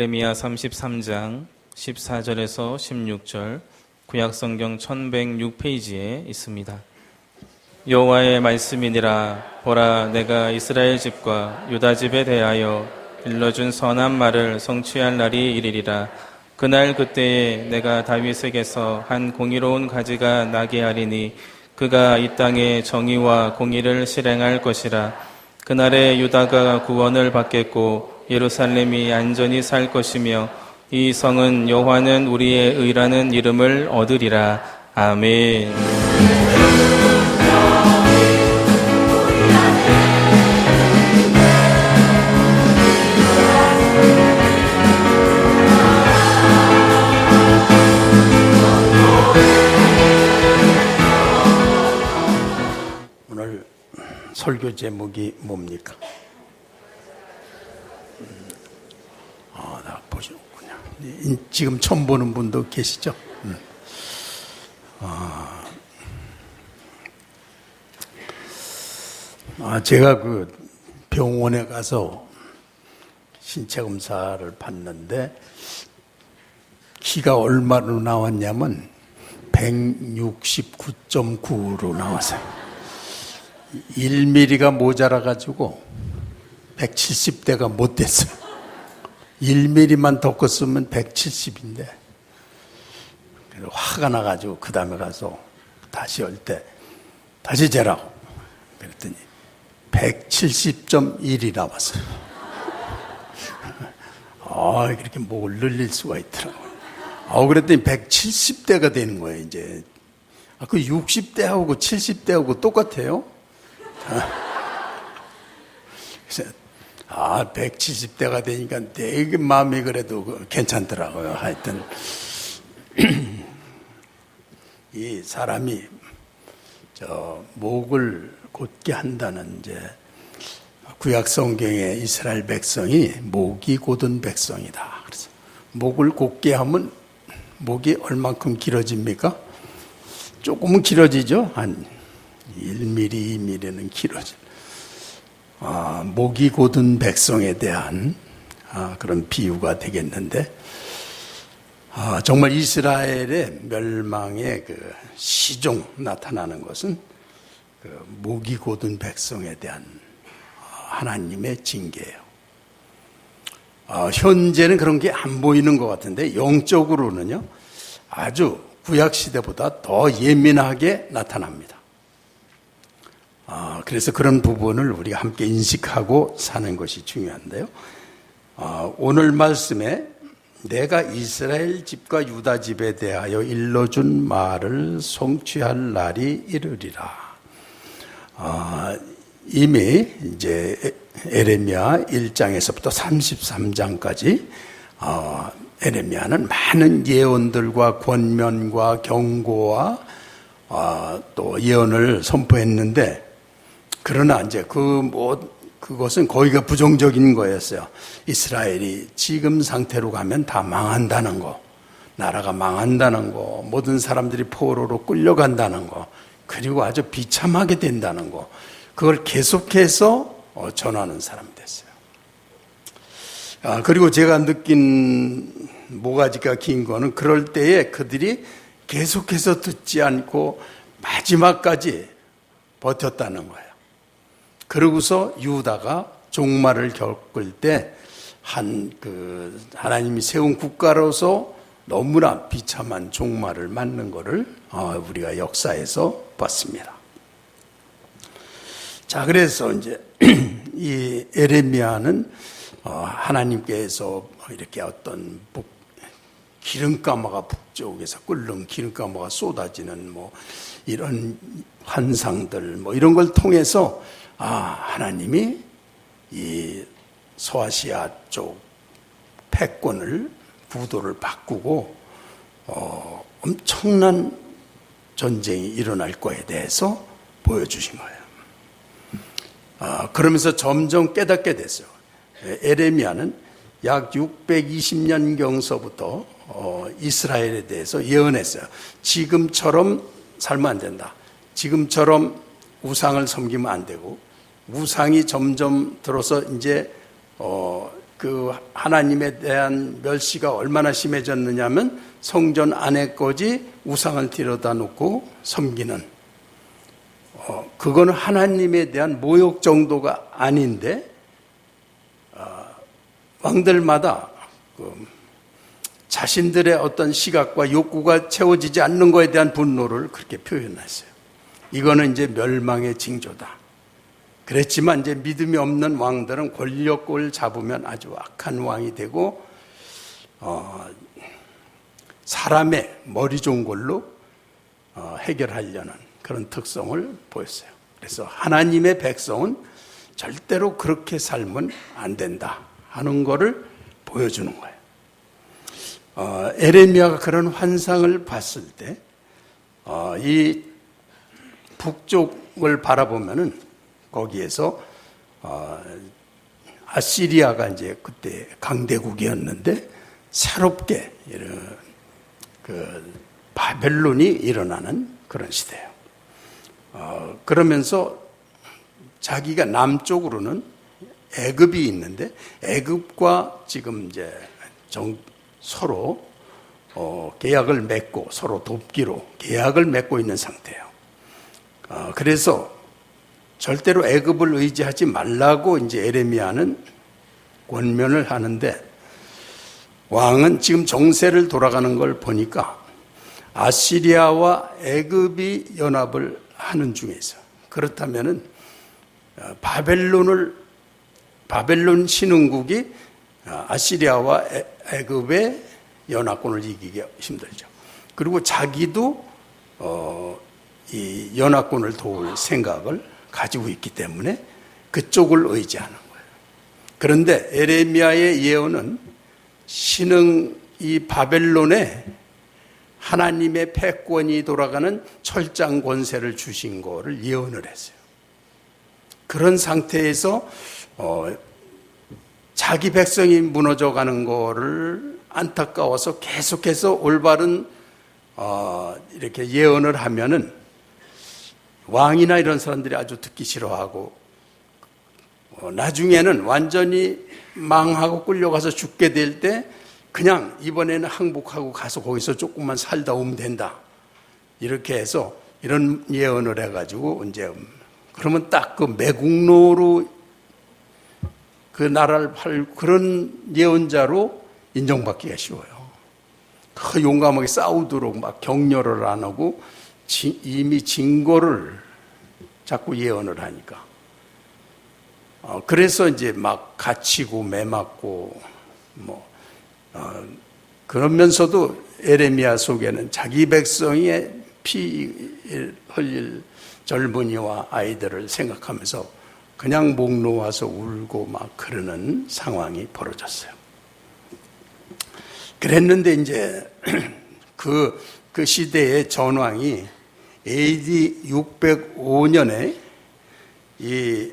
에레미야 33장 14절에서 16절 구약성경 1106페이지에 있습니다. 여호와의 말씀이니라. 보라, 내가 이스라엘 집과 유다 집에 대하여 일러준 선한 말을 성취할 날이 이르리라. 그날 그때에 내가 다윗에게서 한 공의로운 가지가 나게 하리니 그가 이 땅에 정의와 공의를 실행할 것이라. 그날에 유다가 구원을 받겠고 예루살렘이 안전히 살 것이며 이 성은 여호와는 우리의 의라는 이름을 얻으리라. 아멘. 오늘 설교 제목이 뭡니까? 나 보시는군요. 지금 처음 보는 분도 계시죠? 제가 그 병원에 가서 신체 검사를 받는데 키가 얼마로 나왔냐면 169.9로 나왔어요. 1mm가 모자라가지고 170대가 못 됐어요. 1mm만 더 컸으면 170인데 화가 나가지고 그 다음에 가서 다시 올 때 다시 재라고 그랬더니 170.1이 나왔어요. 그렇게 목을 늘릴 수가 있더라고요. 그랬더니 170대가 되는 거예요. 이제 그 60대하고 70대하고 똑같아요. 그래서 170대가 되니까 되게 마음이 그래도 괜찮더라고요. 하여튼 이 사람이 목을 곧게 한다는 이제 구약 성경의 이스라엘 백성이 목이 곧은 백성이다. 그래서 목을 곧게 하면 목이 얼만큼 길어집니까? 조금은 길어지죠. 한 1mm, 2mm는 길어져. 목이 곧은 백성에 대한 그런 비유가 되겠는데, 정말 이스라엘의 멸망의 그 시종 나타나는 것은 그 목이 곧은 백성에 대한 하나님의 징계예요. 현재는 그런 게 안 보이는 것 같은데 영적으로는요 아주 구약 시대보다 더 예민하게 나타납니다. 그래서 그런 부분을 우리가 함께 인식하고 사는 것이 중요한데요. 오늘 말씀에 내가 이스라엘 집과 유다 집에 대하여 일러준 말을 성취할 날이 이르리라. 이미 이제 에레미야 1장에서부터 33장까지 에레미야는 많은 예언들과 권면과 경고와 또 예언을 선포했는데, 그러나 이제 그것은 거기가 부정적인 거였어요. 이스라엘이 지금 상태로 가면 다 망한다는 거, 나라가 망한다는 거, 모든 사람들이 포로로 끌려간다는 거, 그리고 아주 비참하게 된다는 거, 그걸 계속해서 전하는 사람이 됐어요. 그리고 제가 느낀 모가지가 긴 거는 그럴 때에 그들이 계속해서 듣지 않고 마지막까지 버텼다는 거예요. 그러고서 유다가 종말을 겪을 때 하나님이 세운 국가로서 너무나 비참한 종말을 맞는 것을 우리가 역사에서 봤습니다. 자, 그래서 이제 이 에레미야는 하나님께서 이렇게 어떤 기름가마가 북쪽에서 끓는 기름가마가 쏟아지는 이런 환상들 이런 걸 통해서 하나님이 이 소아시아 쪽 패권을 구도를 바꾸고 엄청난 전쟁이 일어날 거에 대해서 보여주신 거예요. 그러면서 점점 깨닫게 됐어요. 에레미야는 약 620년경서부터 이스라엘에 대해서 예언했어요. 지금처럼 살면 안 된다. 지금처럼 우상을 섬기면 안 되고, 우상이 점점 들어서 이제 그 하나님에 대한 멸시가 얼마나 심해졌느냐면 성전 안에까지 우상을 들여다 놓고 섬기는, 그거는 하나님에 대한 모욕 정도가 아닌데, 왕들마다 자신들의 어떤 시각과 욕구가 채워지지 않는 것에 대한 분노를 그렇게 표현했어요. 이거는 이제 멸망의 징조다. 그랬지만 이제 믿음이 없는 왕들은 권력을 잡으면 아주 악한 왕이 되고, 사람의 머리 좋은 걸로 해결하려는 그런 특성을 보였어요. 그래서 하나님의 백성은 절대로 그렇게 살면 안 된다 하는 것을 보여주는 거예요. 에레미야가 그런 환상을 봤을 때, 이 북쪽을 바라보면은 거기에서 아시리아가 이제 그때 강대국이었는데 새롭게 이런 그 바벨론이 일어나는 그런 시대예요. 그러면서 자기가 남쪽으로는 애굽이 있는데 애굽과 지금 이제 서로 계약을 맺고 서로 돕기로 계약을 맺고 있는 상태예요. 그래서 절대로 애굽을 의지하지 말라고 이제 에레미야는 권면을 하는데, 왕은 지금 정세를 돌아가는 걸 보니까 아시리아와 애굽이 연합을 하는 중에서, 그렇다면은 바벨론 신흥국이 아시리아와 애굽의 연합군을 이기기 힘들죠. 그리고 자기도 이 연합군을 도울 생각을 가지고 있기 때문에 그쪽을 의지하는 거예요. 그런데 에레미야의 예언은 신흥 이 바벨론에 하나님의 패권이 돌아가는 철장 권세를 주신 거를 예언을 했어요. 그런 상태에서 자기 백성이 무너져가는 거를 안타까워서 계속해서 올바른 이렇게 예언을 하면은 왕이나 이런 사람들이 아주 듣기 싫어하고, 나중에는 완전히 망하고 끌려가서 죽게 될 때 그냥 이번에는 항복하고 가서 거기서 조금만 살다 오면 된다, 이렇게 해서 이런 예언을 해가지고 이제 그러면 딱 그 매국노로 그 나라를 팔 그런 예언자로 인정받기가 쉬워요. 그 용감하게 싸우도록 막 격려를 안 하고 이미 증거를 자꾸 예언을 하니까. 그래서 이제 막 갇히고 매맞고 그러면서도 에레미야 속에는 자기 백성의 피 흘릴 젊은이와 아이들을 생각하면서 그냥 목 놓아서 울고 막 그러는 상황이 벌어졌어요. 그랬는데 이제 그 시대의 전왕이 AD 605년에 이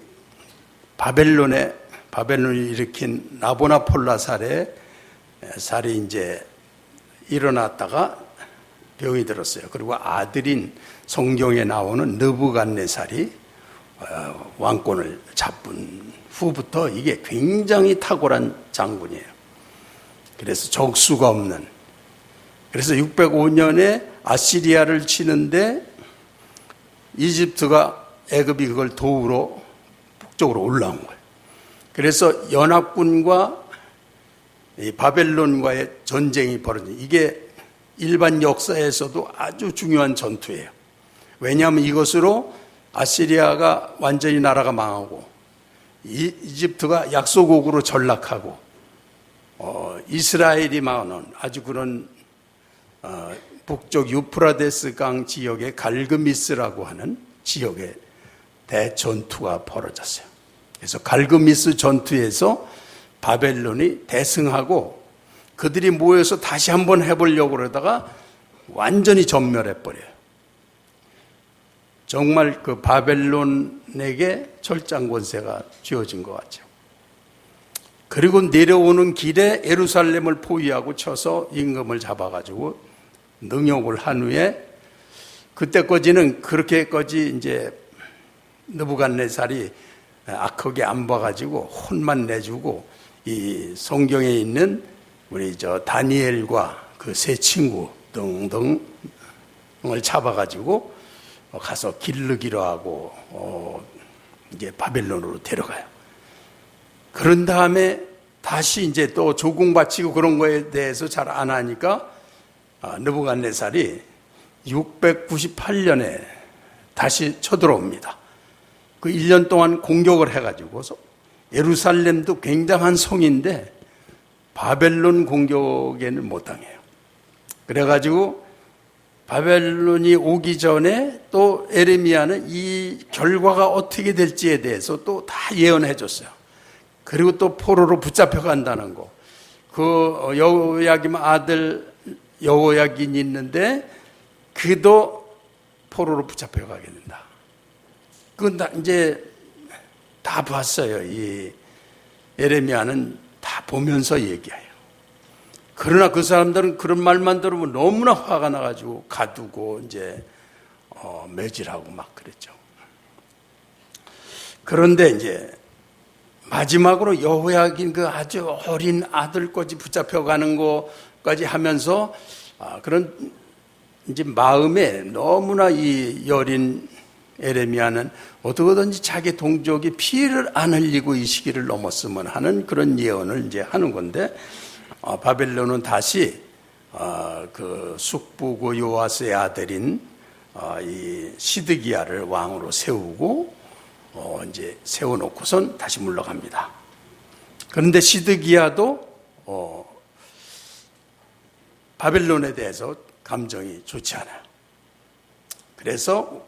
바벨론이 일으킨 나보나폴라살이 이제 일어났다가 병이 들었어요. 그리고 아들인 성경에 나오는 느부갓네살이 왕권을 잡은 후부터 이게 굉장히 탁월한 장군이에요. 그래서 적수가 없는. 그래서 605년에 아시리아를 치는데 이집트가 애굽이 그걸 도우러 북쪽으로 올라온 거예요. 그래서 연합군과 이 바벨론과의 전쟁이 벌어진, 이게 일반 역사에서도 아주 중요한 전투예요. 왜냐하면 이것으로 아시리아가 완전히 나라가 망하고 이집트가 약소국으로 전락하고 이스라엘이 망하는 아주 그런 북쪽 유프라데스 강 지역의 갈그미스라고 하는 지역에 대전투가 벌어졌어요. 그래서 갈그미스 전투에서 바벨론이 대승하고 그들이 모여서 다시 한번 해보려고 그러다가 완전히 전멸해버려요. 정말 그 바벨론에게 철장 권세가 쥐어진 것 같죠. 그리고 내려오는 길에 예루살렘을 포위하고 쳐서 임금을 잡아가지고 능욕을 한 후에, 그때까지는 그렇게까지 이제 느부갓네살이 악하게 안 봐가지고 혼만 내주고 이 성경에 있는 우리 다니엘과 그 세 친구 등등을 잡아가지고 가서 기르기로 하고 이제 바벨론으로 데려가요. 그런 다음에 다시 이제 또 조공 바치고 그런 거에 대해서 잘 안 하니까 느부갓네살이 698년에 다시 쳐들어옵니다. 그 1년 동안 공격을 해가지고서 예루살렘도 굉장한 성인데 바벨론 공격에는 못 당해요. 그래가지고 바벨론이 오기 전에 또 에레미야는 이 결과가 어떻게 될지에 대해서 또 다 예언해 줬어요. 그리고 또 포로로 붙잡혀 간다는 거. 그 여호야김 아들 여호야긴이 있는데 그도 포로로 붙잡혀 가게 된다. 그건 다 이제 다 봤어요. 이 에레미야는 다 보면서 얘기해요. 그러나 그 사람들은 그런 말만 들으면 너무나 화가 나가지고 가두고 이제 매질하고 막 그랬죠. 그런데 이제 마지막으로 여호야긴 그 아주 어린 아들까지 붙잡혀가는 것까지 하면서 그런 이제 마음에 너무나 이 여린 에레미야는 어떻게든지 자기 동족이 피해를 안 흘리고 이 시기를 넘었으면 하는 그런 예언을 이제 하는 건데 바벨론은 다시 그 숙부고 요아스의 아들인 이 시드기야를 왕으로 세우고 이제 세워놓고선 다시 물러갑니다. 그런데 시드기야도 바벨론에 대해서 감정이 좋지 않아요. 그래서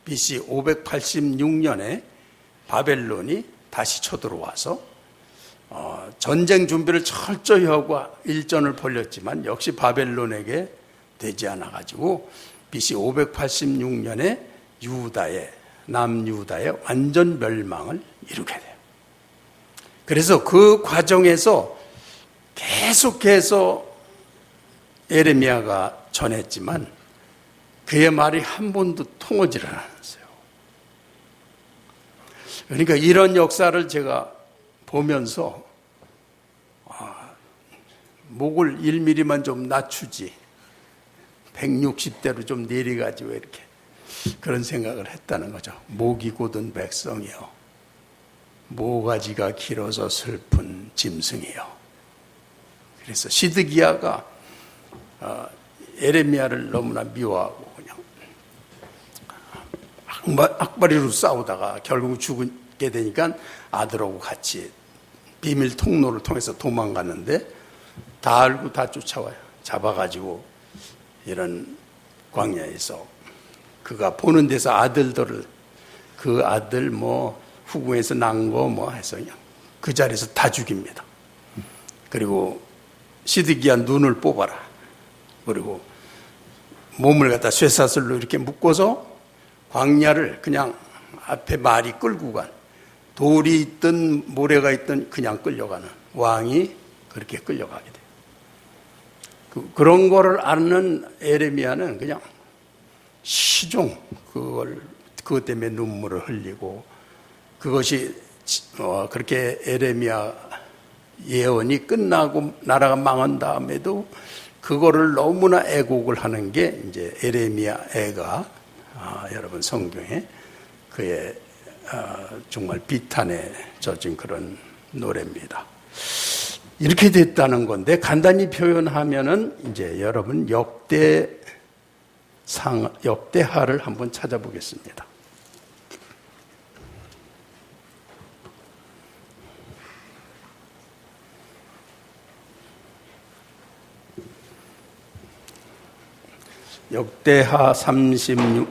BC 586년에 바벨론이 다시 쳐들어와서 전쟁 준비를 철저히 하고 일전을 벌였지만 역시 바벨론에게 되지 않아가지고 BC 586년에 남유다의 완전 멸망을 이루게 돼요. 그래서 그 과정에서 계속해서 에레미야가 전했지만 그의 말이 한 번도 통하지 않았어요. 그러니까 이런 역사를 제가 보면서 목을 1mm만 좀 낮추지 160대로 좀 내려가지고 이렇게 그런 생각을 했다는 거죠. 목이 곧은 백성이요 모가지가 길어서 슬픈 짐승이요. 그래서 시드기야가 에레미야를 너무나 미워하고 그냥 악바리로 싸우다가 결국 죽게 되니까 아들하고 같이 비밀 통로를 통해서 도망갔는데 다 알고 다 쫓아와요. 잡아가지고 이런 광야에서 그가 보는 데서 아들들을 그 아들 후궁에서 난 거 해서 그냥 그 자리에서 다 죽입니다. 그리고 시드기야 눈을 뽑아라. 그리고 몸을 갖다 쇠사슬로 이렇게 묶어서 광야를 그냥 앞에 말이 끌고 간 돌이 있든 모래가 있든 그냥 끌려가는 왕이 그렇게 끌려가게 돼요. 그런 거를 아는 에레미야는 그냥 시종 그것 때문에 눈물을 흘리고 그것이 그렇게 에레미야 예언이 끝나고 나라가 망한 다음에도 그거를 너무나 애곡을 하는 게 이제 에레미야 애가 여러분 성경에 그의 정말 비탄에 젖은 그런 노래입니다. 이렇게 됐다는 건데 간단히 표현하면은 이제 여러분 역대하를 한번 찾아보겠습니다. 역대하 36장.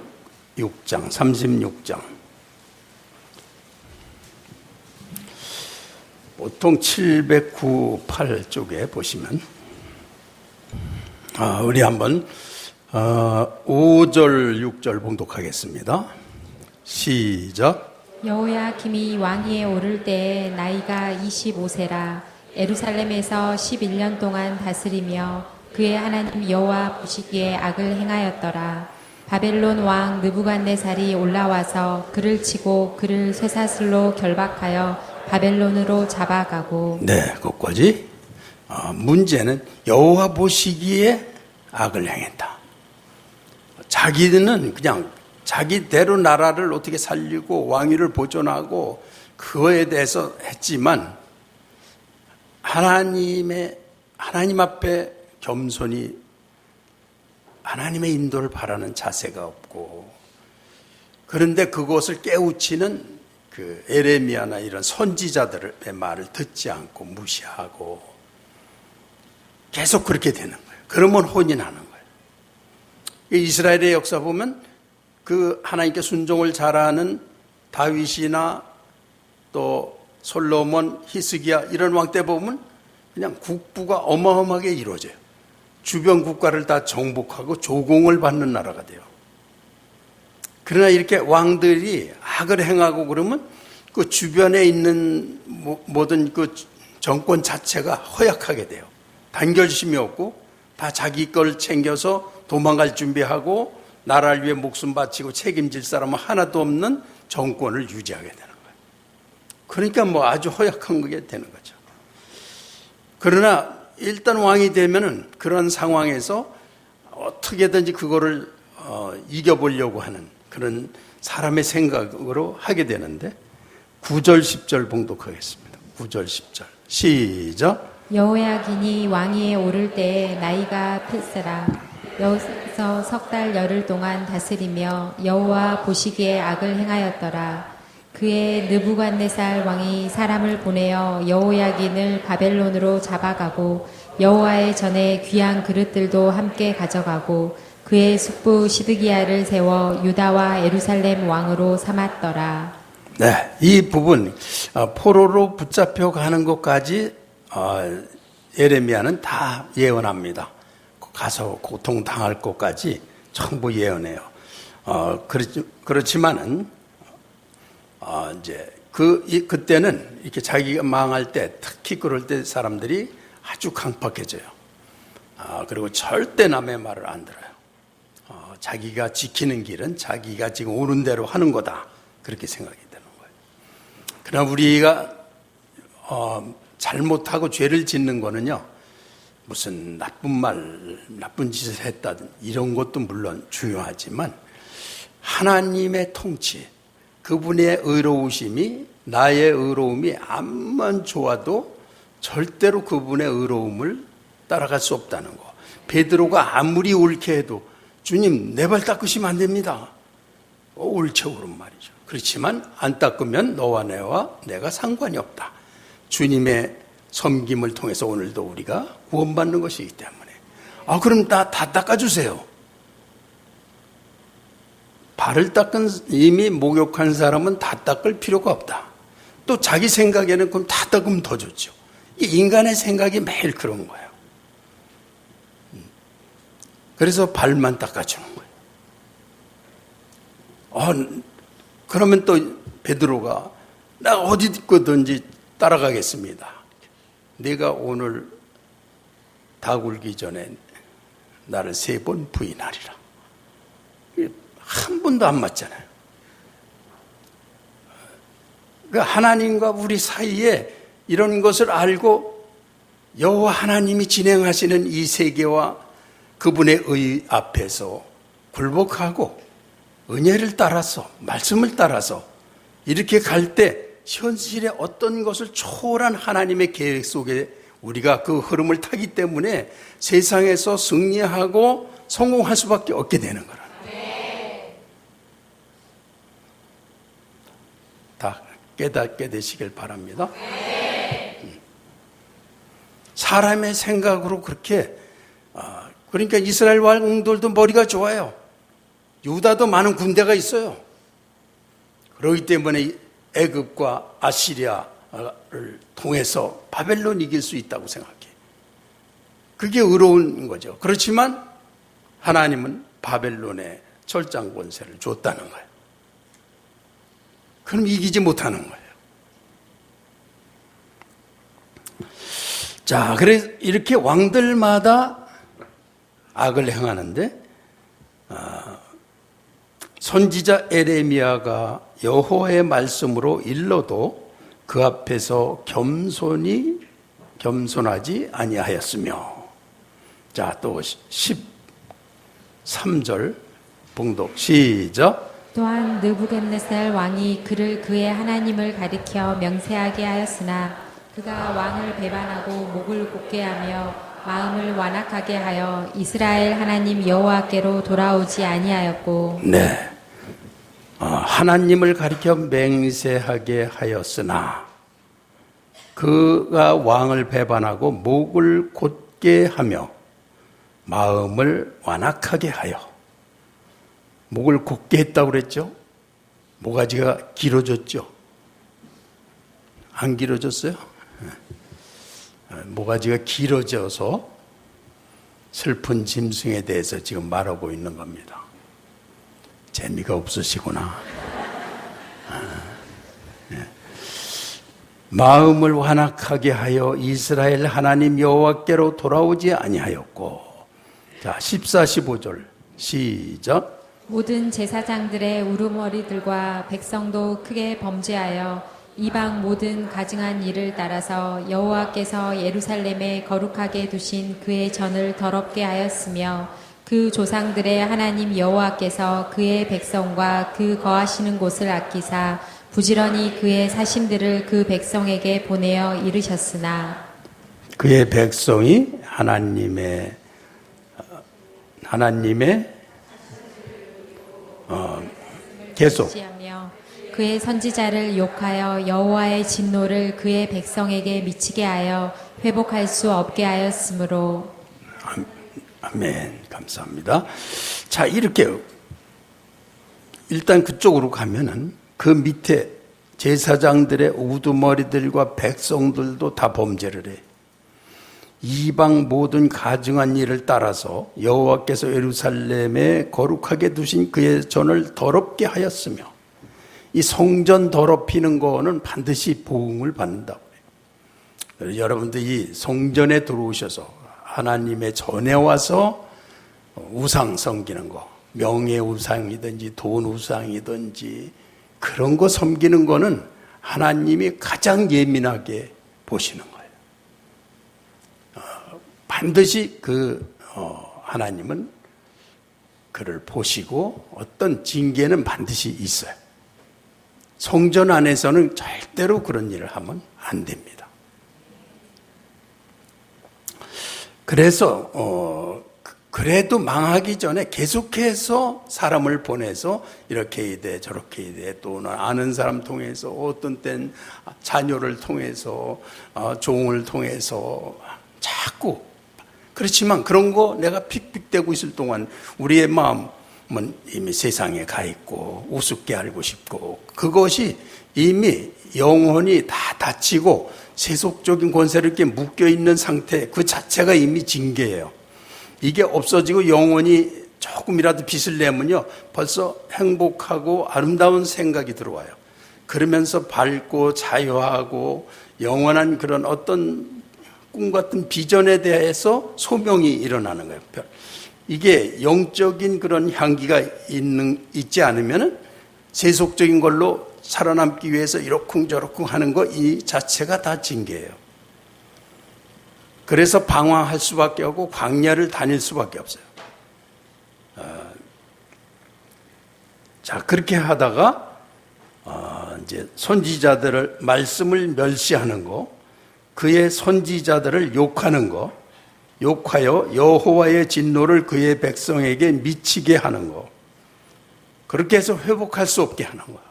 보통 798쪽에 보시면 우리 한번 5절 6절 봉독하겠습니다. 시작. 여호야김이 왕위에 오를 때에 나이가 25세라 예루살렘에서 11년 동안 다스리며 그의 하나님 여호와 보시기에 악을 행하였더라. 바벨론 왕 느부갓네살이 올라와서 그를 치고 그를 쇠사슬로 결박하여 바벨론으로 잡아가고. 네, 거기까지. 문제는 여호와 보시기에 악을 행했다. 자기는 그냥 자기대로 나라를 어떻게 살리고 왕위를 보존하고 그거에 대해서 했지만 하나님 앞에 겸손히 하나님의 인도를 바라는 자세가 없고, 그런데 그것을 깨우치는 그 에레미야나 이런 선지자들의 말을 듣지 않고 무시하고 계속 그렇게 되는 거예요. 그러면 혼이 나는 거예요. 이스라엘의 역사 보면 그 하나님께 순종을 잘하는 다윗이나 또 솔로몬, 히스기야 이런 왕 때 보면 그냥 국부가 어마어마하게 이루어져요. 주변 국가를 다 정복하고 조공을 받는 나라가 돼요. 그러나 이렇게 왕들이 악을 행하고 그러면 그 주변에 있는 모든 그 정권 자체가 허약하게 돼요. 단결심이 없고 다 자기 걸 챙겨서 도망갈 준비하고 나라를 위해 목숨 바치고 책임질 사람은 하나도 없는 정권을 유지하게 되는 거예요. 그러니까 아주 허약한 게 되는 거죠. 그러나 일단 왕이 되면은 그런 상황에서 어떻게든지 그거를 이겨보려고 하는 그런 사람의 생각으로 하게 되는데 9절 10절 봉독하겠습니다. 9절 10절 시작. 여호야긴이 왕위에 오를 때에 나이가 필세라. 여기서 석 달 열흘 동안 다스리며 여호와 보시기에 악을 행하였더라. 그의 느부갓네살 왕이 사람을 보내어 여호야긴을 바벨론으로 잡아가고 여호와의 전에 귀한 그릇들도 함께 가져가고 그의 숙부 시드기야를 세워 유다와 예루살렘 왕으로 삼았더라. 네, 이 부분 포로로 붙잡혀 가는 것까지 예레미야는 다 예언합니다. 가서 고통당할 것까지 전부 예언해요. 그렇지만은 이제 그때는 이렇게 자기가 망할 때, 특히 그럴 때 사람들이 아주 강팍해져요. 그리고 절대 남의 말을 안 들어요. 자기가 지키는 길은 자기가 지금 오는 대로 하는 거다, 그렇게 생각이 되는 거예요. 그러나 우리가 잘못하고 죄를 짓는 거는요, 무슨 나쁜 말, 나쁜 짓을 했다 이런 것도 물론 중요하지만 하나님의 통치, 그분의 의로우심이 나의 의로움이 암만 좋아도 절대로 그분의 의로움을 따라갈 수 없다는 거. 베드로가 아무리 옳게 해도 주님 내 발 닦으시면 안 됩니다. 옳죠, 그런 말이죠. 그렇지만 안 닦으면 너와 내가 상관이 없다. 주님의 섬김을 통해서 오늘도 우리가 구원받는 것이기 때문에 그럼 다 닦아주세요. 발을 닦은 이미 목욕한 사람은 다 닦을 필요가 없다. 또 자기 생각에는 그럼 다 닦으면 더 좋죠. 이 인간의 생각이 매일 그런 거예요. 그래서 발만 닦아주는 거예요. 그러면 또 베드로가 나 어디 있든지 따라가겠습니다. 네가 오늘 닭 울기 전에 나를 3번 부인하리라. 한 번도 안 맞잖아요. 그러니까 하나님과 우리 사이에 이런 것을 알고 여호와 하나님이 진행하시는 이 세계와 그분의 의 앞에서 굴복하고 은혜를 따라서 말씀을 따라서 이렇게 갈 때 현실의 어떤 것을 초월한 하나님의 계획 속에 우리가 그 흐름을 타기 때문에 세상에서 승리하고 성공할 수밖에 없게 되는 거라는 거예요. 다 깨닫게 되시길 바랍니다. 사람의 생각으로 그렇게 그러니까 이스라엘 왕들도 머리가 좋아요. 유다도 많은 군대가 있어요. 그렇기 때문에 애굽과 아시리아를 통해서 바벨론 이길 수 있다고 생각해. 그게 의로운 거죠. 그렇지만 하나님은 바벨론에 철장 권세를 줬다는 거예요. 그럼 이기지 못하는 거예요. 자, 그래서 이렇게 왕들마다 악을 행하는데 선지자 에레미야가 여호와의 말씀으로 일러도 그 앞에서 겸손하지 아니하였으며. 자, 또 13절 봉독 시작. 또한 느부갓네살 왕이 그를 그의 하나님을 가리켜 명세하게 하였으나 그가 왕을 배반하고 목을 곧게 하며 마음을 완악하게 하여 이스라엘 하나님 여호와께로 돌아오지 아니하였고. 네. 하나님을 가리켜 맹세하게 하였으나 그가 왕을 배반하고 목을 곧게 하며 마음을 완악하게 하여. 목을 곧게 했다고 그랬죠? 모가지가 길어졌죠? 안 길어졌어요? 모가지가 길어져서 슬픈 짐승에 대해서 지금 말하고 있는 겁니다. 재미가 없으시구나. 마음을 완악하게 하여 이스라엘 하나님 여호와께로 돌아오지 아니하였고. 자, 14, 15절 시작. 모든 제사장들의 우두머리들과 백성도 크게 범죄하여 이방 모든 가증한 일을 따라서 여호와께서 예루살렘에 거룩하게 두신 그의 전을 더럽게 하였으며 그 조상들의 하나님 여호와께서 그의 백성과 그 거하시는 곳을 아끼사 부지런히 그의 사심들을 그 백성에게 보내어 이르셨으나. 그의 백성이 하나님의 계속 하며 그의 선지자를 욕하여 여호와의 진노를 그의 백성에게 미치게 하여 회복할 수 없게 하였으므로. 아멘. 감사합니다. 자, 이렇게 일단 그쪽으로 가면은 그 밑에 제사장들의 우두머리들과 백성들도 다 범죄를 해. 이방 모든 가증한 일을 따라서 여호와께서 예루살렘에 거룩하게 두신 그의 전을 더럽게 하였으며. 이 성전 더럽히는 거는 반드시 보응을 받는다고 해요. 여러분들 이 성전에 들어오셔서 하나님의 전에 와서 우상 섬기는 거, 명예 우상이든지 돈 우상이든지 그런 거 섬기는 거는 하나님이 가장 예민하게 보시는 거예요. 반드시 하나님은 그를 보시고 어떤 징계는 반드시 있어요. 성전 안에서는 절대로 그런 일을 하면 안 됩니다. 그래서 그래도 망하기 전에 계속해서 사람을 보내서 이렇게 해야 돼 저렇게 해야 돼, 또는 아는 사람 통해서, 어떤 땐 자녀를 통해서, 종을 통해서 자꾸. 그렇지만 그런 거 내가 픽픽대고 있을 동안 우리의 마음은 이미 세상에 가 있고 우습게 알고 싶고, 그것이 이미 영혼이 다 다치고 세속적인 권세를 이렇게 묶여있는 상태, 그 자체가 이미 징계예요. 이게 없어지고 영혼이 조금이라도 빛을 내면요, 벌써 행복하고 아름다운 생각이 들어와요. 그러면서 밝고 자유하고 영원한 그런 어떤 꿈 같은 비전에 대해서 소명이 일어나는 거예요. 이게 영적인 그런 향기가 있지 않으면 세속적인 걸로 살아남기 위해서 이러쿵저러쿵 하는 거, 이 자체가 다 징계예요. 그래서 방황할 수밖에 없고 광야를 다닐 수밖에 없어요. 자, 그렇게 하다가 이제 선지자들을, 말씀을 멸시하는 거, 그의 선지자들을 욕하는 거, 욕하여 여호와의 진노를 그의 백성에게 미치게 하는 거, 그렇게 해서 회복할 수 없게 하는 거야.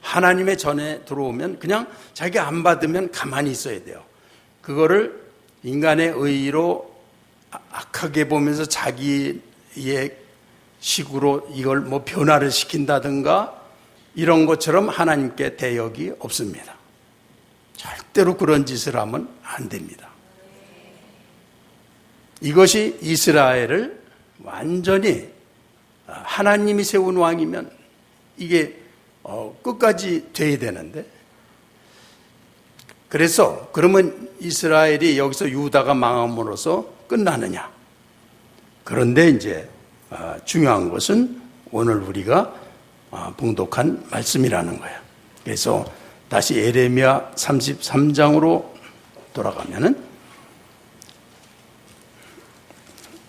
하나님의 전에 들어오면 그냥 자기가 안 받으면 가만히 있어야 돼요. 그거를 인간의 의의로 악하게 보면서 자기의 식으로 이걸 뭐 변화를 시킨다든가 이런 것처럼 하나님께 대역이 없습니다. 절대로 그런 짓을 하면 안 됩니다. 이것이 이스라엘을 완전히, 하나님이 세운 왕이면 이게 끝까지 돼야 되는데, 그래서 그러면 이스라엘이 여기서 유다가 망함으로써 끝나느냐? 그런데 이제 중요한 것은 오늘 우리가 봉독한 말씀이라는 거예요. 그래서 다시 예레미야 33장으로 돌아가면은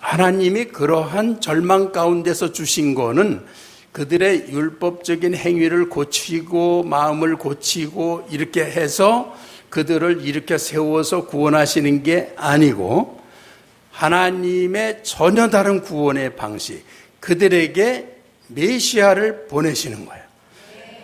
하나님이 그러한 절망 가운데서 주신 거는 그들의 율법적인 행위를 고치고 마음을 고치고 이렇게 해서 그들을 일으켜 세워서 구원하시는 게 아니고 하나님의 전혀 다른 구원의 방식, 그들에게 메시아를 보내시는 거예요.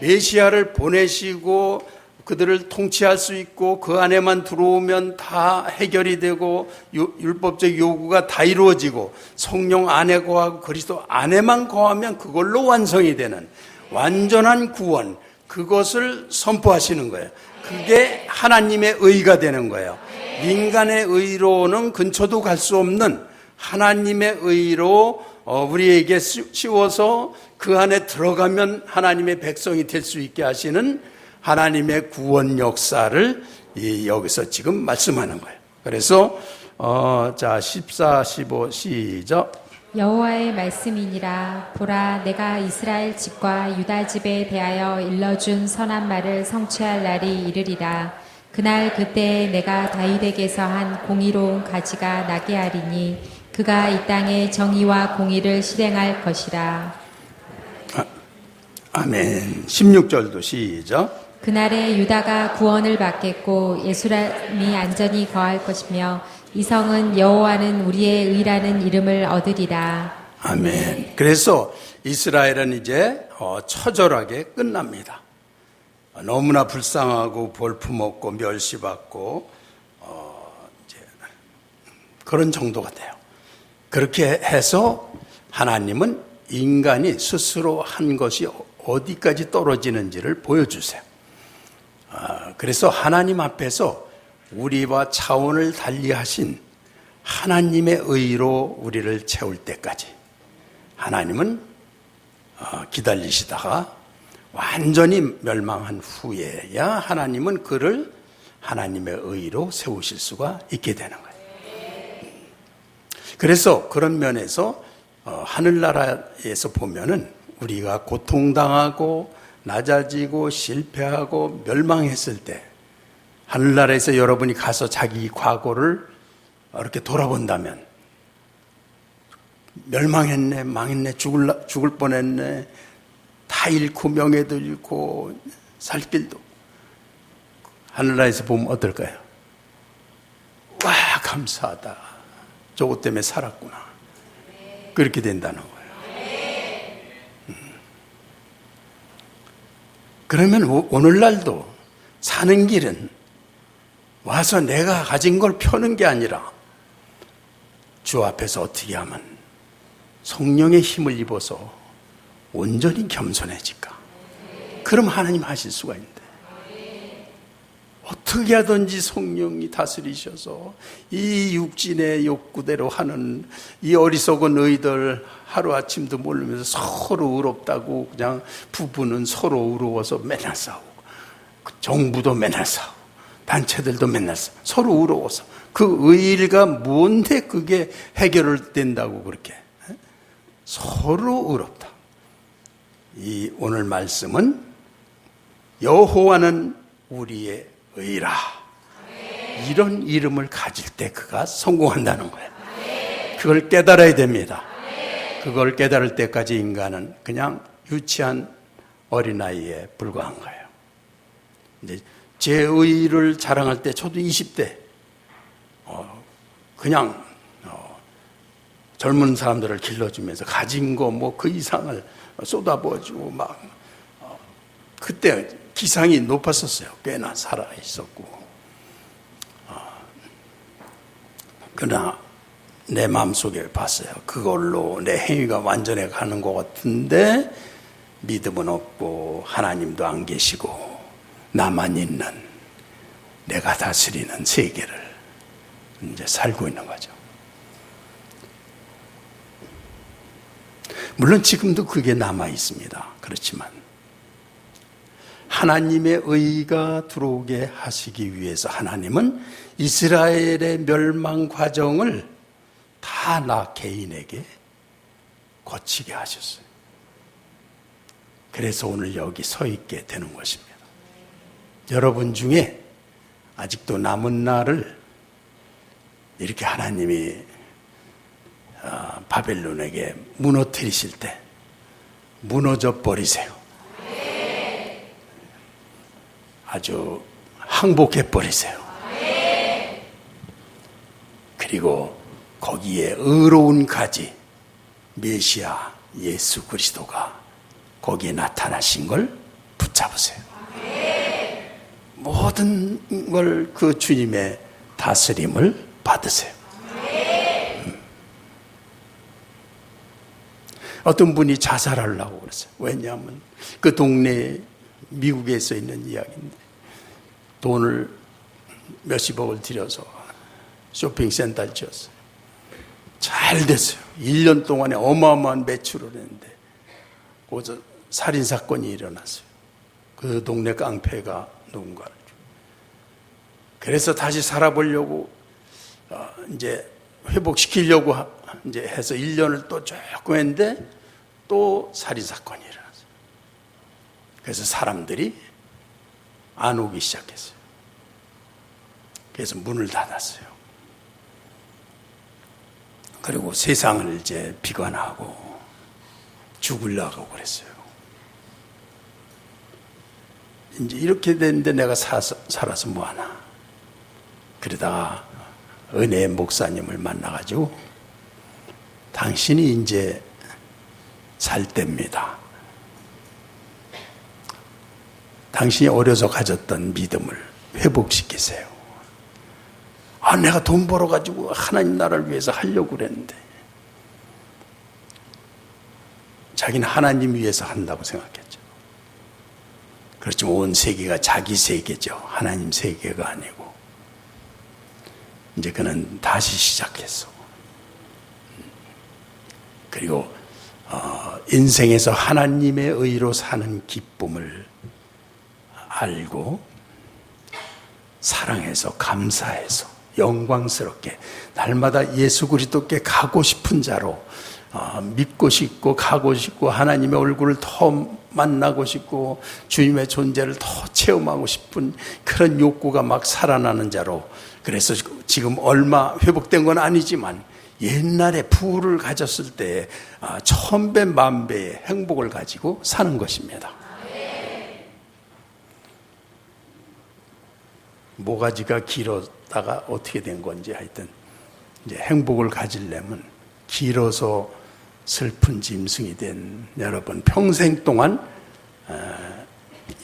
메시아를 보내시고 그들을 통치할 수 있고 그 안에만 들어오면 다 해결이 되고 율법적 요구가 다 이루어지고 성령 안에 거하고 그리스도 안에만 거하면 그걸로 완성이 되는 완전한 구원, 그것을 선포하시는 거예요. 그게 하나님의 의가 되는 거예요. 인간의 의로는 근처도 갈 수 없는 하나님의 의로 우리에게 씌워서 그 안에 들어가면 하나님의 백성이 될 수 있게 하시는 하나님의 구원 역사를 여기서 지금 말씀하는 거예요. 그래서 자 14, 15 시작. 여호와의 말씀이니라. 보라, 내가 이스라엘 집과 유다 집에 대하여 일러준 선한 말을 성취할 날이 이르리라. 그날 그때 내가 다윗에게서 한 공의로운 가지가 나게 하리니 그가 이 땅에 정의와 공의를 실행할 것이라. 아멘. 16절도 시작. 그날에 유다가 구원을 받겠고 예루살렘이 안전히 거할 것이며 이성은 여호와는 우리의 의라는 이름을 얻으리라. 아멘. 그래서 이스라엘은 이제 처절하게 끝납니다. 너무나 불쌍하고 볼품없고 멸시받고 이제 그런 정도가 돼요. 그렇게 해서 하나님은 인간이 스스로 한 것이 어디까지 떨어지는지를 보여주세요. 그래서 하나님 앞에서 우리와 차원을 달리하신 하나님의 의로 우리를 채울 때까지 하나님은 기다리시다가 완전히 멸망한 후에야 하나님은 그를 하나님의 의로 세우실 수가 있게 되는 거예요. 그래서 그런 면에서 하늘나라에서 보면은 우리가 고통당하고 낮아지고 실패하고 멸망했을 때 하늘나라에서 여러분이 가서 자기 과거를 이렇게 돌아본다면 멸망했네, 망했네, 죽을 뻔했네, 다 잃고 명예도 잃고 살 길도, 하늘나라에서 보면 어떨까요? 와, 감사하다, 저것 때문에 살았구나, 그렇게 된다는 거예요. 그러면 오늘날도 사는 길은 와서 내가 가진 걸 펴는 게 아니라 주 앞에서 어떻게 하면 성령의 힘을 입어서 온전히 겸손해질까? 그럼 하나님 하실 수가 있는데 어떻게 하든지 성령이 다스리셔서 이 육진의 욕구대로 하는 이 어리석은 의들 하루아침도 모르면서 서로 의롭다고 그냥 부부는 서로 의로워서 맨날 싸우고 정부도 맨날 싸우고 단체들도 맨날 싸우고 서로 의로워서 그 의의가 뭔데 그게 해결을 된다고 그렇게 서로 의롭다. 이 오늘 말씀은 여호와는 우리의 의라, 이런 이름을 가질 때 그가 성공한다는 거예요. 그걸 깨달아야 됩니다. 그걸 깨달을 때까지 인간은 그냥 유치한 어린아이에 불과한 거예요. 이제 제 의를 자랑할 때 저도 20대 그냥 젊은 사람들을 길러주면서 가진 거 뭐 그 이상을 쏟아부어주고 막 그때 기상이 높았었어요. 꽤나 살아 있었고. 그러나 내 마음속에 봤어요. 그걸로 내 행위가 완전해 가는 것 같은데 믿음은 없고 하나님도 안 계시고 나만 있는 내가 다스리는 세계를 이제 살고 있는 거죠. 물론 지금도 그게 남아 있습니다. 그렇지만 하나님의 의가 들어오게 하시기 위해서 하나님은 이스라엘의 멸망 과정을 다 나 개인에게 거치게 하셨어요. 그래서 오늘 여기 서 있게 되는 것입니다. 여러분 중에 아직도 남은 날을 이렇게 하나님이 바벨론에게 무너뜨리실 때 무너져 버리세요. 아주 항복해 버리세요. 그리고 거기에 의로운 가지 메시아 예수 그리스도가 거기에 나타나신 걸 붙잡으세요. 모든 걸 그 주님의 다스림을 받으세요. 어떤 분이 자살하려고 그랬어요. 왜냐하면 그 동네에 미국에 서 있는 이야기인데 돈을 몇십억을 들여서 쇼핑센터를 지었어요. 잘 됐어요. 1년 동안에 어마어마한 매출을 했는데 거기서 살인사건이 일어났어요. 그 동네 깡패가 누군가를. 그래서 다시 살아보려고 이제 회복시키려고 이제 해서 1년을 또 조금 했는데 또 살인사건이 일어났어요. 그래서 사람들이 안 오기 시작했어요. 그래서 문을 닫았어요. 그리고 세상을 이제 비관하고 죽으려고 그랬어요. 이제 이렇게 됐는데 내가 살아서 뭐하나. 그러다가 은혜의 목사님을 만나가지고 당신이 이제 살 때입니다. 당신이 어려서 가졌던 믿음을 회복시키세요. 내가 돈 벌어가지고 하나님 나라를 위해서 하려고 그랬는데. 자기는 하나님 위해서 한다고 생각했죠. 그렇지만 온 세계가 자기 세계죠. 하나님 세계가 아니고. 이제 그는 다시 시작했어. 그리고 인생에서 하나님의 의로 사는 기쁨을 알고 사랑해서 감사해서 영광스럽게 날마다 예수 그리스도께 가고 싶은 자로 믿고 싶고 가고 싶고 하나님의 얼굴을 더 만나고 싶고 주님의 존재를 더 체험하고 싶은 그런 욕구가 막 살아나는 자로. 그래서 지금 얼마 회복된 건 아니지만 옛날에 부를 가졌을 때 1000배 만배의 행복을 가지고 사는 것입니다. 모가지가 길었다가 어떻게 된 건지 하여튼 이제 행복을 가지려면 길어서 슬픈 짐승이 된 여러분 평생 동안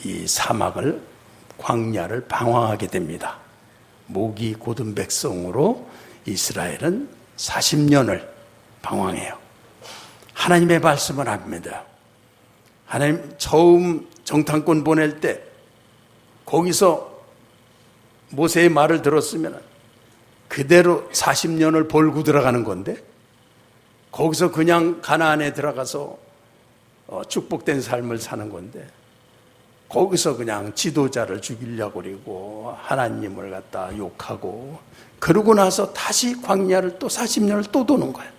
이 사막을 광야를 방황하게 됩니다. 목이 곧은 백성으로 이스라엘은 40년을 방황해요. 하나님의 말씀을 합니다. 하나님 처음 정탐꾼 보낼 때 거기서 모세의 말을 들었으면 그대로 40년을 벌고 들어가는 건데 거기서 그냥 가나안에 들어가서 축복된 삶을 사는 건데 거기서 그냥 지도자를 죽이려고 그러고 하나님을 갖다 욕하고 그러고 나서 다시 광야를 또 40년을 또 도는 거예요.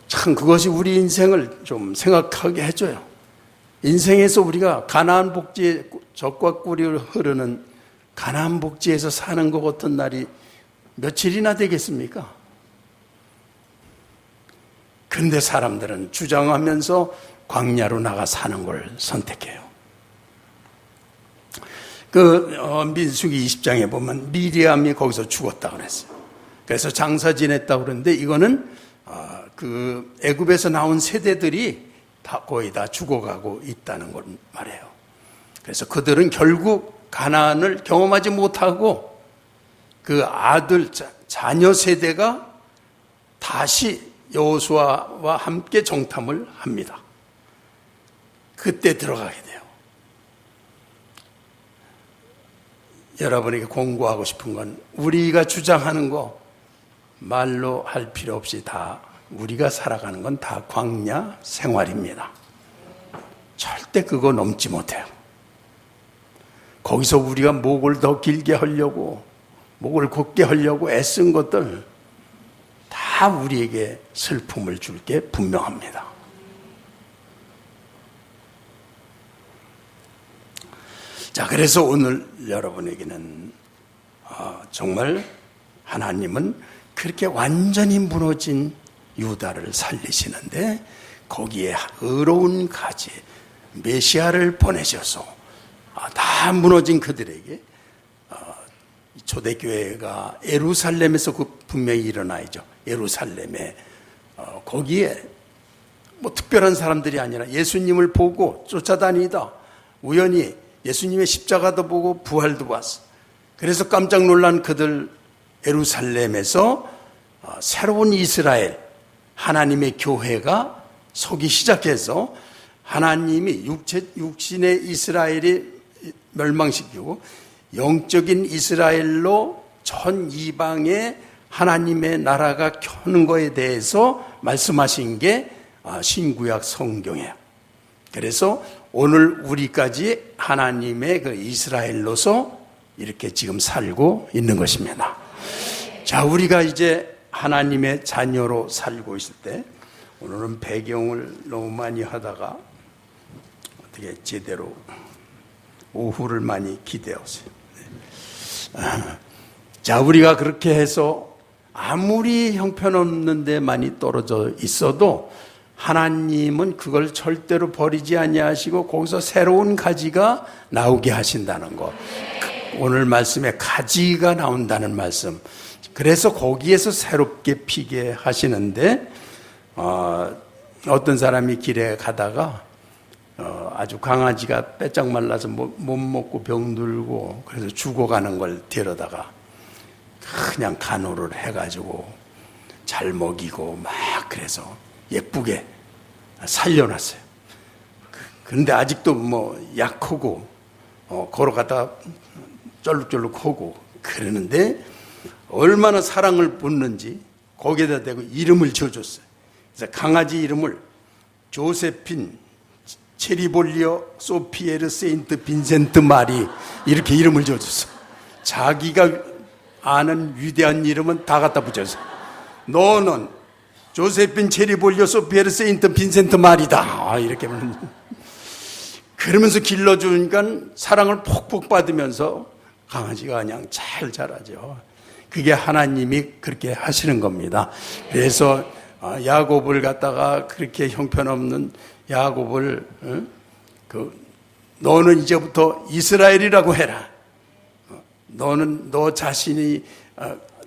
참 그것이 우리 인생을 좀 생각하게 해줘요. 인생에서 우리가 가나안 복지에 젖과 꿀이 흐르는 가나안 복지에서 사는 것 같은 날이 며칠이나 되겠습니까? 그런데 사람들은 주장하면서 광야로 나가 사는 걸 선택해요. 민수기 20장에 보면 미리암이 거기서 죽었다고 그랬어요. 그래서 장사 지냈다고 그러는데 이거는 애굽에서 나온 세대들이 다 거의 다 죽어가고 있다는 걸 말해요. 그래서 그들은 결국 가나안을 경험하지 못하고 그 아들 자녀 세대가 다시 여호수아와 함께 정탐을 합니다. 그때 들어가게 돼요. 여러분에게 공고하고 싶은 건 우리가 주장하는 거 말로 할 필요 없이 다 우리가 살아가는 건 다 광야 생활입니다. 절대 그거 넘지 못해요. 거기서 우리가 목을 더 길게 하려고 목을 곧게 하려고 애쓴 것들 다 우리에게 슬픔을 줄 게 분명합니다. 자, 그래서 오늘 여러분에게는 정말 하나님은 그렇게 완전히 무너진 유다를 살리시는데 거기에 의로운 가지 메시아를 보내셔서 다 무너진 그들에게 초대교회가 예루살렘에서 분명히 일어나야죠. 예루살렘에 거기에 뭐 특별한 사람들이 아니라 예수님을 보고 쫓아다니다 우연히 예수님의 십자가도 보고 부활도 봤어. 그래서 깜짝 놀란 그들 예루살렘에서 새로운 이스라엘 하나님의 교회가 서기 시작해서 하나님이 육신의 이스라엘이 멸망시키고 영적인 이스라엘로 전 이방의 하나님의 나라가 켜는 거에 대해서 말씀하신 게 신구약 성경이에요. 그래서 오늘 우리까지 하나님의 그 이스라엘로서 이렇게 지금 살고 있는 것입니다. 자, 우리가 이제 하나님의 자녀로 살고 있을 때 오늘은 배경을 너무 많이 하다가 어떻게 제대로 오후를 많이 기대었어요. 자, 우리가 그렇게 해서 아무리 형편없는 데 많이 떨어져 있어도 하나님은 그걸 절대로 버리지 아니하시고 거기서 새로운 가지가 나오게 하신다는 것. 오늘 말씀에 가지가 나온다는 말씀. 그래서 거기에서 새롭게 피게 하시는데 어떤 사람이 길에 가다가 아주 강아지가 빼짝 말라서 못 먹고 병들고 그래서 죽어가는 걸 데려다가 그냥 간호를 해가지고 잘 먹이고 막 그래서 예쁘게 살려놨어요. 그런데 아직도 뭐 약하고 걸어가다 쩔룩쩔룩하고 그러는데 얼마나 사랑을 붓는지 거기에다 대고 이름을 지어줬어요. 그래서 강아지 이름을 조세핀 체리볼리오 소피에르 세인트 빈센트 마리 이렇게 이름을 지어줬어. 자기가 아는 위대한 이름은 다 갖다 붙였어. 너는 조세핀 체리볼리오 소피에르 세인트 빈센트 마리다. 이렇게 그러면서 길러주니까 사랑을 폭폭 받으면서 강아지가 그냥 잘 자라죠. 그게 하나님이 그렇게 하시는 겁니다. 그래서 야곱을 갖다가 그렇게 형편없는 야곱을 너는 이제부터 이스라엘이라고 해라. 너는 너 자신이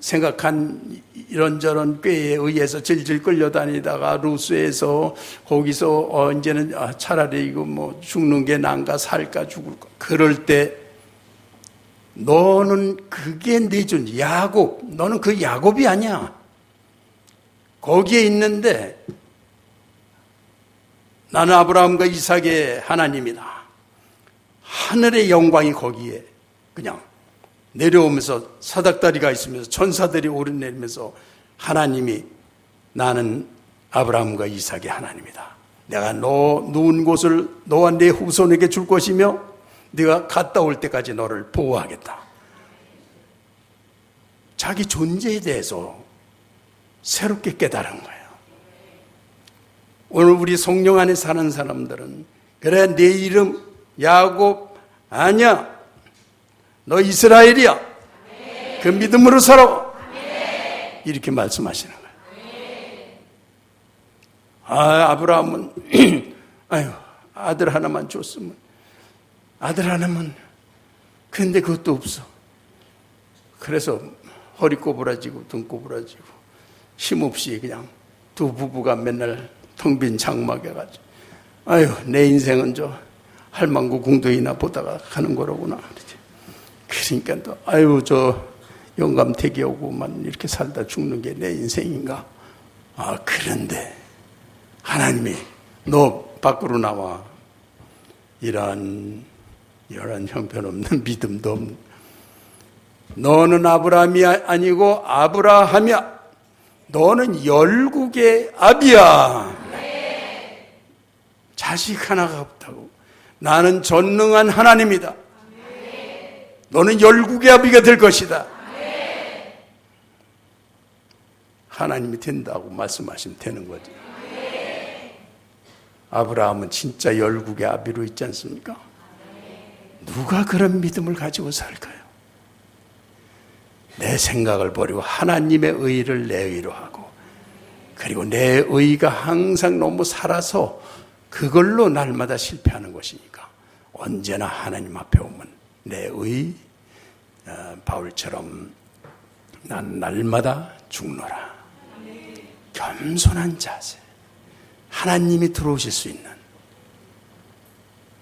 생각한 이런저런 꾀에 의해서 질질 끌려다니다가 루스에서 거기서 이제는 차라리 이거 뭐 죽는 게 난가 살까 죽을까 그럴 때 너는 그게 내 존재 야곱 너는 그 야곱이 아니야. 거기에 있는데 나는 아브라함과 이삭의 하나님이다. 하늘의 영광이 거기에 그냥 내려오면서 사닥다리가 있으면서 천사들이 오르내리면서 하나님이 나는 아브라함과 이삭의 하나님이다. 내가 너 누운 곳을 너와 내 후손에게 줄 것이며 네가 갔다 올 때까지 너를 보호하겠다. 자기 존재에 대해서 새롭게 깨달은 거예요. 오늘 우리 성령 안에 사는 사람들은 그래 내 이름 야곱 아니야. 너 이스라엘이야. 그 믿음으로 살아. 이렇게 말씀하시는 거예요. 아브라함은 아들 하나만 줬으면 아들 하나만 근데 그것도 없어. 그래서 허리 꼬부라지고 등 꼬부라지고 힘없이 그냥 두 부부가 맨날 텅 빈 장막에 가지고 내 인생은 저 할망구 궁둥이나 보다가 가는 거로구나. 그러니까 또 저 영감택이오고만 이렇게 살다 죽는 게 내 인생인가? 그런데 하나님이 너 밖으로 나와. 이러한 형편없는 믿음도 없는 너는 아브라함이 아니고 아브라함이야. 너는 열국의 아비야. 자식 하나가 없다고. 나는 전능한 하나님이다. 너는 열국의 아비가 될 것이다. 하나님이 된다고 말씀하시면 되는 거죠. 아브라함은 진짜 열국의 아비로 있지 않습니까? 누가 그런 믿음을 가지고 살까요? 내 생각을 버리고 하나님의 의를 내 의로 하고, 그리고 내 의가 항상 너무 살아서 그걸로 날마다 실패하는 것이니까 언제나 하나님 앞에 오면 내 의, 바울처럼 난 날마다 죽노라. 겸손한 자세, 하나님이 들어오실 수 있는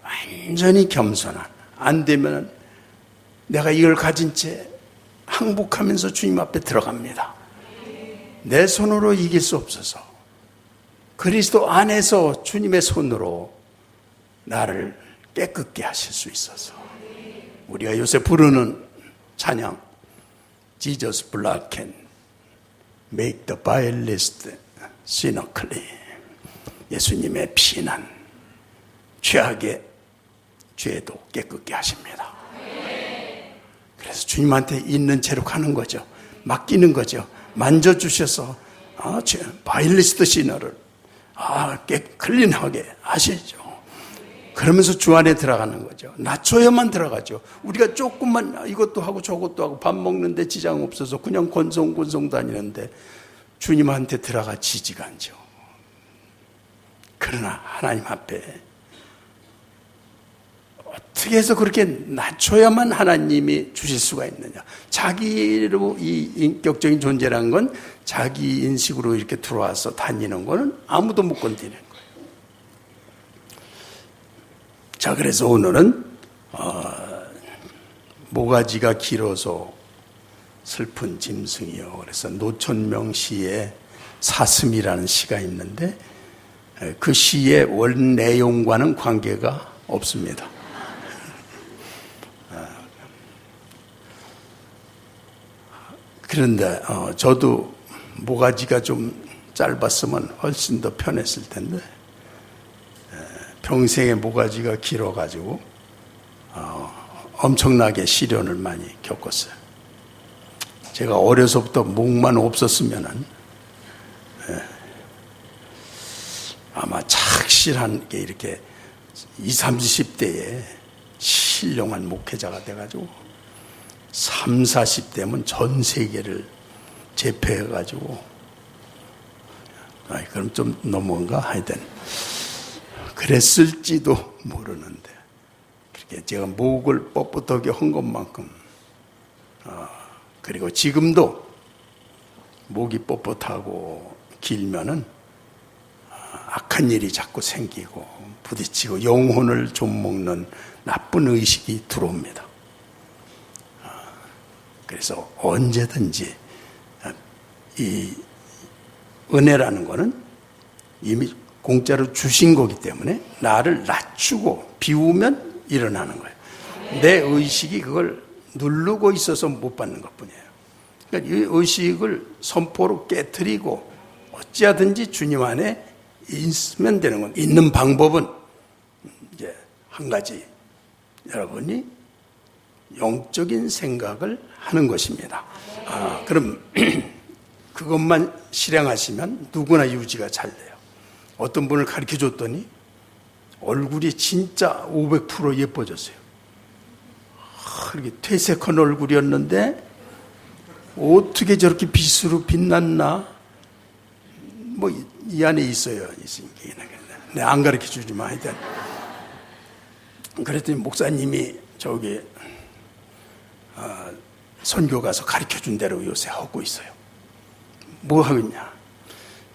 완전히 겸손한, 안 되면 내가 이걸 가진 채 항복하면서 주님 앞에 들어갑니다. 내 손으로 이길 수 없어서 그리스도 안에서 주님의 손으로 나를 깨끗게 하실 수 있어서, 우리가 요새 부르는 찬양 Jesus blood can make the vilest sinner clean. 예수님의 피난 죄악의 죄도 깨끗게 하십니다. 그래서 주님한테 있는 채로 가는 거죠. 맡기는 거죠. 만져주셔서 바일리스트 시너를 클린하게 하시죠. 그러면서 주 안에 들어가는 거죠. 낮춰야만 들어가죠. 우리가 조금만 이것도 하고 저것도 하고 밥 먹는데 지장 없어서 그냥 건성건성 다니는데 주님한테 들어가 지지가 않죠. 그러나 하나님 앞에 어떻게 해서 그렇게 낮춰야만 하나님이 주실 수가 있느냐. 자기로 이 인격적인 존재라는 건 자기 인식으로 이렇게 들어와서 다니는 거는 아무도 못 건드리는 거예요. 자, 그래서 오늘은 모가지가 길어서 슬픈 짐승이요. 그래서 노천명 시의 사슴이라는 시가 있는데 그 시의 원 내용과는 관계가 없습니다. 그런데 저도 모가지가 좀 짧았으면 훨씬 더 편했을 텐데 평생에 모가지가 길어가지고 엄청나게 시련을 많이 겪었어요. 제가 어려서부터 목만 없었으면은 아마 착실한 게 이렇게 20, 30대에 신령한 목회자가 돼가지고 3, 40대면 전 세계를 제패해가지고 그럼 좀 너무한가? 하여튼 그랬을지도 모르는데 그렇게 제가 목을 뻣뻣하게 한 것만큼 그리고 지금도 목이 뻣뻣하고 길면은 악한 일이 자꾸 생기고 부딪히고 영혼을 좀먹는 나쁜 의식이 들어옵니다. 그래서 언제든지 이 은혜라는 거는 이미 공짜로 주신 거기 때문에 나를 낮추고 비우면 일어나는 거예요. 내 의식이 그걸 누르고 있어서 못 받는 것뿐이에요. 그러니까 이 의식을 선포로 깨트리고 어찌하든지 주님 안에 있으면 되는 건, 있는 방법은 이제 한 가지, 여러분이 영적인 생각을 하는 것입니다. 그럼 그것만 실행하시면 누구나 유지가 잘 돼요. 어떤 분을 가르쳐 줬더니 얼굴이 진짜 500% 예뻐졌어요. 이렇게 퇴색한 얼굴이었는데 어떻게 저렇게 빛으로 빛났나? 뭐 이 안에 있어요. 네, 안 가르쳐 주지만 하여튼 그랬더니 목사님이 저기 선교 가서 가르쳐 준 대로 요새 하고 있어요. 뭐 하고 있냐?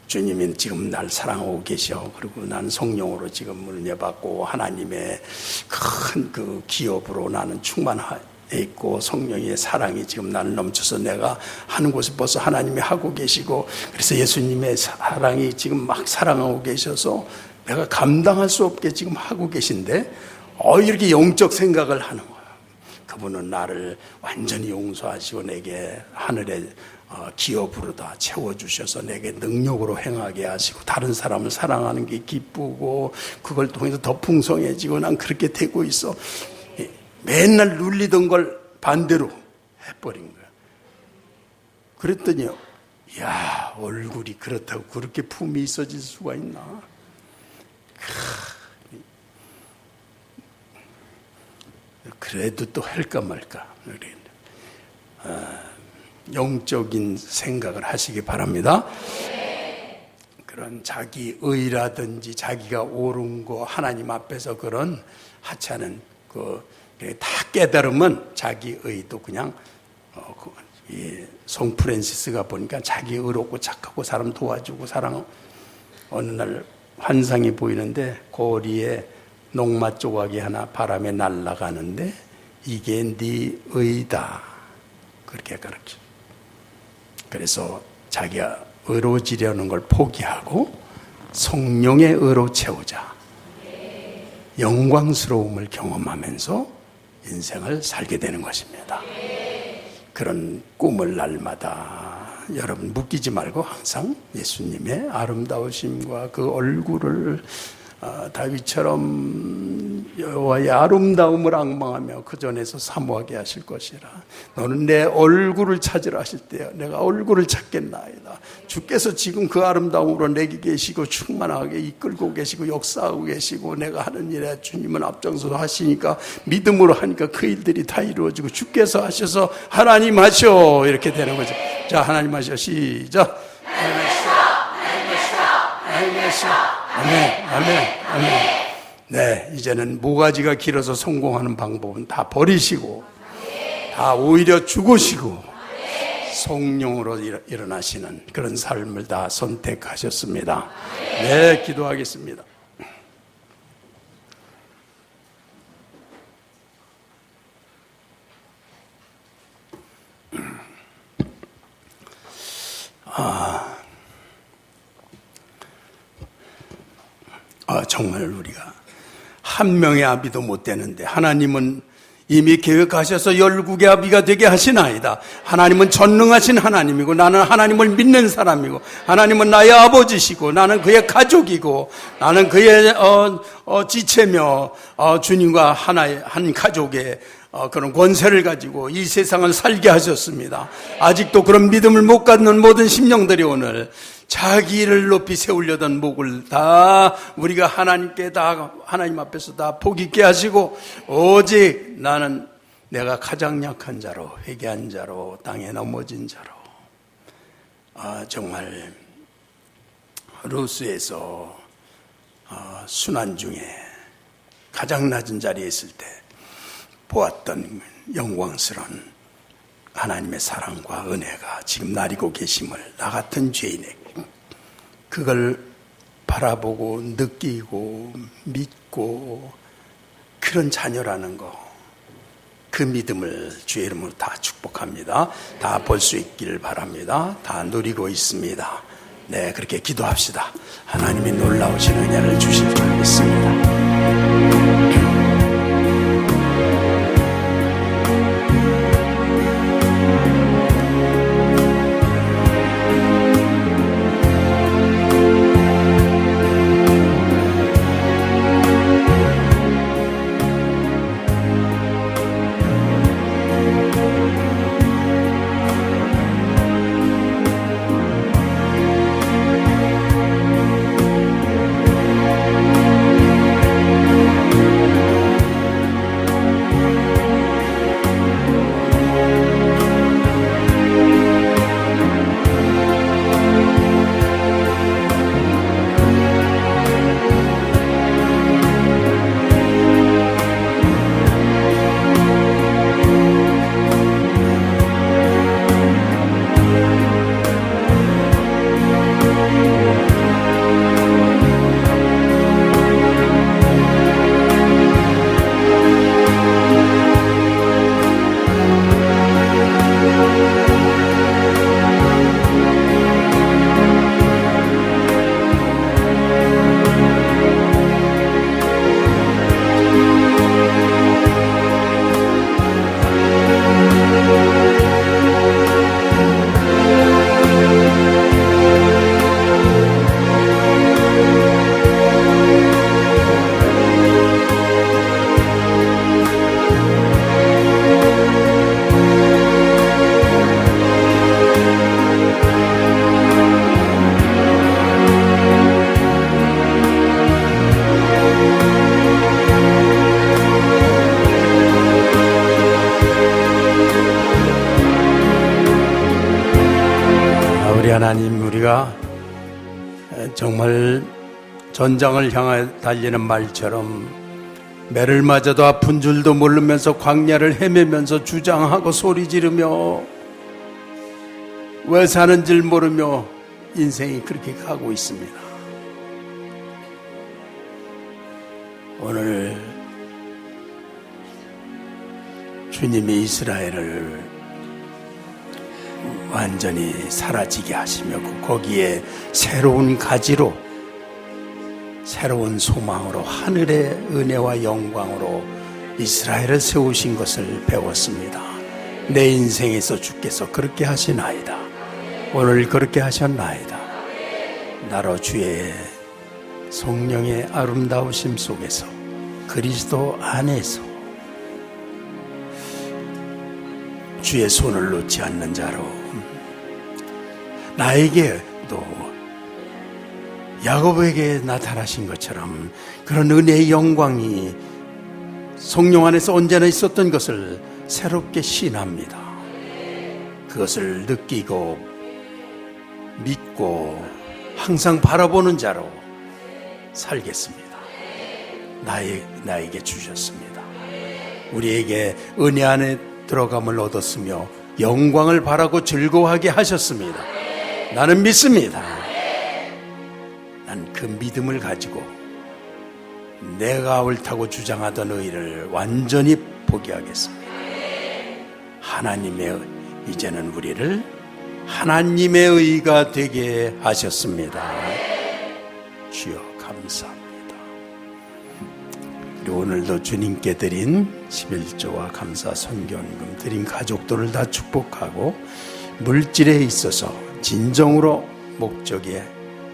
주님이 지금 날 사랑하고 계셔. 그리고 나는 성령으로 지금 은혜 받고 하나님의 큰 그 기업으로 나는 충만해 있고 성령의 사랑이 지금 나를 넘쳐서 내가 하는 곳에 벌써 하나님이 하고 계시고 그래서 예수님의 사랑이 지금 막 사랑하고 계셔서 내가 감당할 수 없게 지금 하고 계신데 이렇게 영적 생각을 하는 거예요. 그분은 나를 완전히 용서하시고 내게 하늘의 기업으로 다 채워주셔서 내게 능력으로 행하게 하시고 다른 사람을 사랑하는 게 기쁘고 그걸 통해서 더 풍성해지고 난 그렇게 되고 있어. 맨날 눌리던 걸 반대로 해버린 거야. 그랬더니 야, 얼굴이 그렇다고 그렇게 품이 있어질 수가 있나? 그래도 또 할까 말까. 영적인 생각을 하시기 바랍니다. 그런 자기 의라든지 자기가 옳은 거 하나님 앞에서 그런 하찮은 다 깨달으면 자기 의도 그냥 송 프랜시스가 보니까 자기 의롭고 착하고 사람 도와주고 사랑. 어느 날 환상이 보이는데 고리에 녹마 조각이 하나 바람에 날아가는데 이게 네 의다 그렇게 가르쳐. 그래서 자기가 의로워지려는 걸 포기하고 성령의 의로 채우자. 영광스러움을 경험하면서 인생을 살게 되는 것입니다. 그런 꿈을 날마다 여러분 묶이지 말고 항상 예수님의 아름다우심과 그 얼굴을 다윗처럼 여호와의 아름다움을 앙망하며 그 전에서 사모하게 하실 것이라. 너는 내 얼굴을 찾으라 하실 때요 내가 얼굴을 찾겠나이다. 주께서 지금 그 아름다움으로 내게 계시고 충만하게 이끌고 계시고 역사하고 계시고 내가 하는 일에 주님은 앞장서서 하시니까 믿음으로 하니까 그 일들이 다 이루어지고 주께서 하셔서 하나님 하셔 이렇게 되는 거죠. 자, 하나님 하셔. 시작. 아멘, 아멘, 아멘. 네, 이제는 모가지가 길어서 성공하는 방법은 다 버리시고, 다 오히려 죽으시고, 성령으로 일어나시는 그런 삶을 다 선택하셨습니다. 네, 기도하겠습니다. 정말 우리가 한 명의 아비도 못 되는데 하나님은 이미 계획하셔서 12개 아비가 되게 하시나이다. 하나님은 전능하신 하나님이고 나는 하나님을 믿는 사람이고 하나님은 나의 아버지시고 나는 그의 가족이고 나는 그의 지체며 주님과 하나의 한 가족의 그런 권세를 가지고 이 세상을 살게 하셨습니다. 아직도 그런 믿음을 못 갖는 모든 심령들이 오늘 자기를 높이 세우려던 목을 다 우리가 하나님께 다 하나님 앞에서 다 포기케 하시고 오직 나는 내가 가장 약한 자로 회개한 자로 땅에 넘어진 자로 정말 루스에서 순환 중에 가장 낮은 자리에 있을 때 보았던 영광스러운 하나님의 사랑과 은혜가 지금 나리고 계심을 나 같은 죄인에게 그걸 바라보고 느끼고 믿고 그런 자녀라는 거, 그 믿음을 주의 이름으로 다 축복합니다. 다 볼 수 있기를 바랍니다. 다 누리고 있습니다. 네, 그렇게 기도합시다. 하나님이 놀라우신 은혜를 주실 줄 믿습니다. 우리 하나님, 우리가 정말 전장을 향해 달리는 말처럼 매를 맞아도 아픈 줄도 모르면서 광야를 헤매면서 주장하고 소리 지르며 왜 사는 줄 모르며 인생이 그렇게 가고 있습니다. 오늘 주님이 이스라엘을 완전히 사라지게 하시며 거기에 새로운 가지로, 새로운 소망으로, 하늘의 은혜와 영광으로 이스라엘을 세우신 것을 배웠습니다. 내 인생에서 주께서 그렇게 하시나이다. 오늘 그렇게 하셨나이다. 나로 주의 성령의 아름다우심 속에서 그리스도 안에서 주의 손을 놓지 않는 자로 나에게도 야곱에게 나타나신 것처럼 그런 은혜의 영광이 성령 안에서 언제나 있었던 것을 새롭게 신합니다. 그것을 느끼고 믿고 항상 바라보는 자로 살겠습니다. 나에게 주셨습니다. 우리에게 은혜 안에 들어감을 얻었으며 영광을 바라고 즐거워하게 하셨습니다. 나는 믿습니다. 난 그 믿음을 가지고 내가 옳다고 주장하던 의를 완전히 포기하겠습니다. 하나님의, 이제는 우리를 하나님의 의가 되게 하셨습니다. 주여 감사합니다. 우리 오늘도 주님께 드린 11조와 감사 선교헌금 드린 가족들을 다 축복하고, 물질에 있어서 진정으로 목적에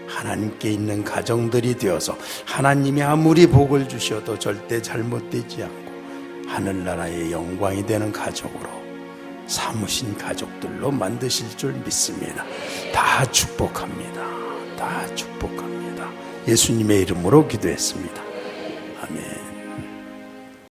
하나님께 있는 가정들이 되어서 하나님이 아무리 복을 주셔도 절대 잘못되지 않고 하늘나라의 영광이 되는 가족으로 삼으신 가족들로 만드실 줄 믿습니다. 다 축복합니다. 다 축복합니다. 예수님의 이름으로 기도했습니다. 아멘.